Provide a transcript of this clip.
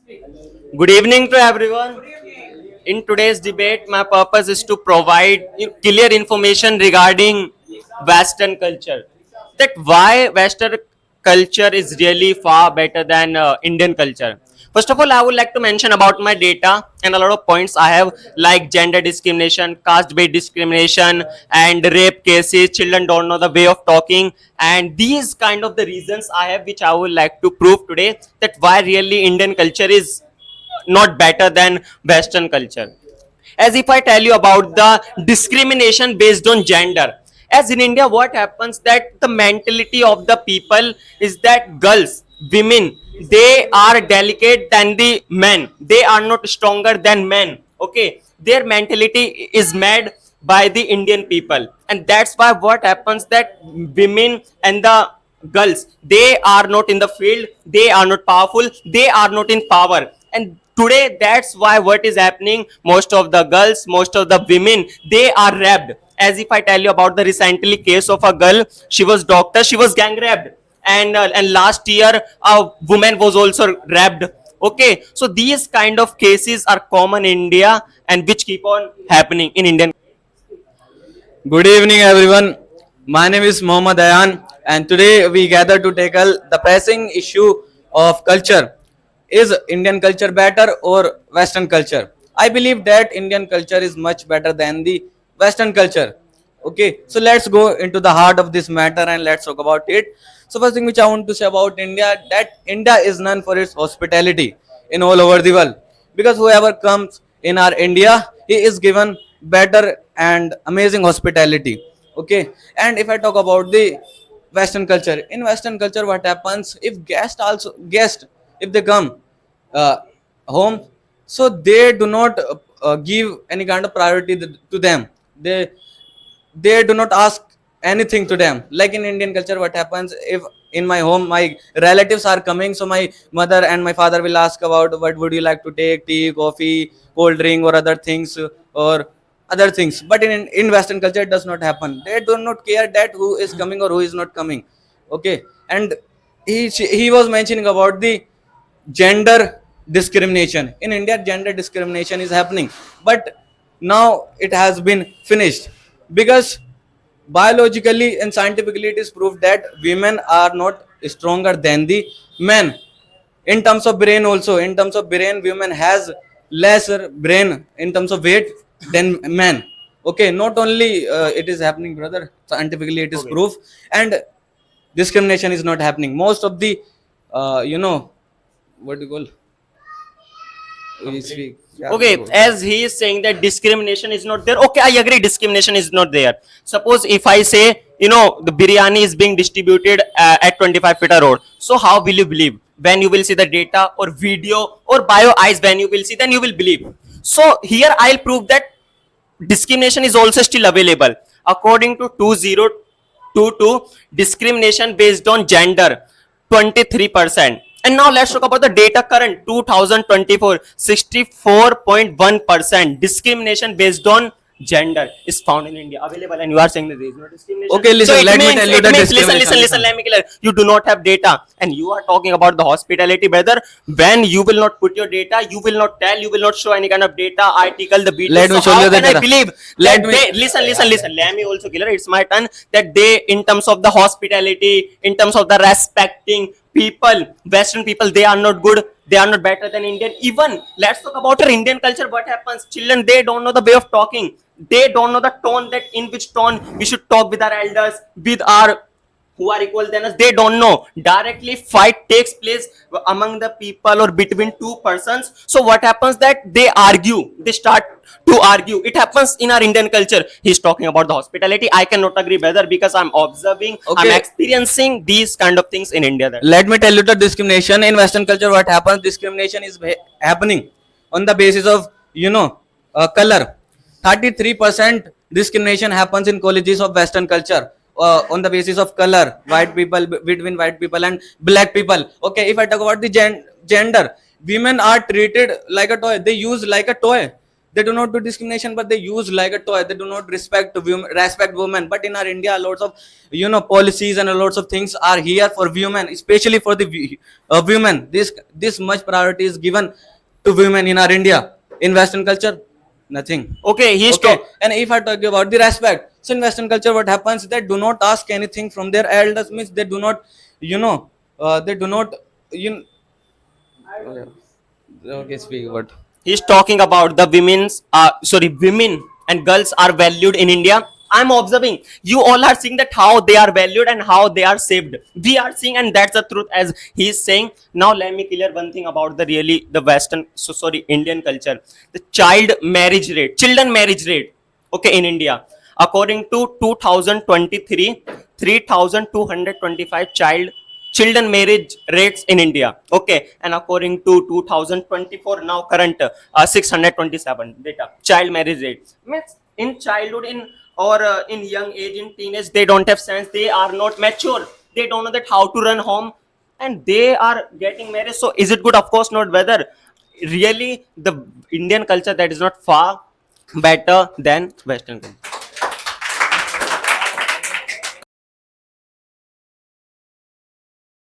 Good evening to everyone. In today's debate, my purpose is to provide clear information regarding Western culture. That why Western culture is really far better than Indian culture. First of all, I would like to mention about my data and a lot of points I have, like gender discrimination, caste-based discrimination, and rape cases. Children don't know the way of talking, and these kind of the reasons I have, which I would like to prove today that why really Indian culture is not better than Western culture. As if I tell you about the discrimination based on gender. As in India, what happens that the mentality of the people is that girls, women, they are delicate than the men. They are not stronger than men. Okay, their mentality is made by the Indian people, and that's why what happens that women and the girls, they are not in the field, they are not powerful, they are not in power. And today that's why what is happening, most of the girls, most of the women, they are raped. As if I tell you about the recently case of a girl, she was doctor, she was gang raped, and last year a woman was also raped. Okay, so these kind of cases are common in India and which keep on happening in Indian. Good evening, everyone. My name is Mohammad Ayan, and today we gather to tackle the pressing issue of culture. Is Indian culture better or Western culture? I believe that Indian culture is much better than the Western culture. Okay, so let's go into the heart of this matter and let's talk about it. So, first thing which I want to say about India, that India is known for its hospitality in all over the world, because whoever comes in our India, he is given better and amazing hospitality. Okay, and if I talk about the Western culture, in Western culture, what happens if guest if they come uh, home, so they do not give any kind of priority to them. They do not ask anything to them. Like in Indian culture, what happens if in my home my relatives are coming, so my mother and my father will ask about what would you like to take, tea, coffee, cold drink, or other things, or other things. But in Western culture, it does not happen. They do not care that who is coming or who is not coming. Okay, and he was mentioning about the gender discrimination. In India, gender discrimination is happening, but now it has been finished, because biologically and scientifically it is proved that women are not stronger than the men. In terms of brain also, in terms of brain, women has lesser brain in terms of weight than men. Okay, not only it is happening, brother, scientifically it is Okay. proof. And discrimination is not happening. Most of the what do you call, we speak, yeah, Okay, as he is saying that discrimination is not there. Okay, I agree, discrimination is not there. Suppose if I say, the biryani is being distributed at 25 feet a road. So how will you believe? When you will see the data or video or bio eyes, when you will see, then you will believe. So here I'll prove that discrimination is also still available. According to 2022, discrimination based on gender, 23%. And now let's talk about the data current 2024, 64.1% discrimination based on gender is found in India available, and you are saying that there is no discrimination. okay, So listen, it let me means, tell you the listen, discrimination. let me clear. You do not have data, and you are talking about the hospitality, brother. When you will not put your data, you will not tell, you will not show any kind of data, article, the videos. Let So me show how you the can I data. believe Let that me they listen? Let me also clear. It's my turn. That they, in terms of the hospitality, in terms of the respecting people, Western people, they are not good. They are not better than Indian. Even let's talk about our Indian culture. What happens? Children, they don't know the way of talking. They don't know the tone, that in which tone we should talk with our elders, with our who are equal than us. They don't know. Directly fight takes place among the people or between two persons. So what happens that they argue, they start to argue. It happens in our Indian culture. He's talking about the hospitality. I cannot agree better, because I'm observing, I'm okay, experiencing these kind of things in India. That let me tell you the discrimination in Western culture. What happens? Discrimination is happening on the basis of, color. 33% discrimination happens in colleges of Western culture, on the basis of color. White people, between white people and black people. Okay, if I talk about the gender, women are treated like a toy. They use like a toy. They do not do discrimination, but they use like a toy. They do not respect women. But in our India, lots of policies and lots of things are here for women, especially for the women. This much priority is given to women in our India. In Western culture, nothing. Okay, he's Okay, and if I talk about the respect, so in Western culture, what happens? They do not ask anything from their elders. Means they do not, they do not, you. Okay, speak what. he's talking about the women and girls are valued in India. I'm observing, you all are seeing that how they are valued and how they are saved. We are seeing, and that's the truth, as he is saying. Now let me clear one thing about the Western, Indian culture. The children marriage rate, okay, in India, according to 2023, 3225 children marriage rates in India. Okay, and according to 2024 now current 627 data child marriage rate. Means in childhood, in young age, in teenage, they don't have sense. They are not mature. They don't know that how to run home, and they are getting married. So is it good? Of course not. Whether really the Indian culture that is not far better than Western culture.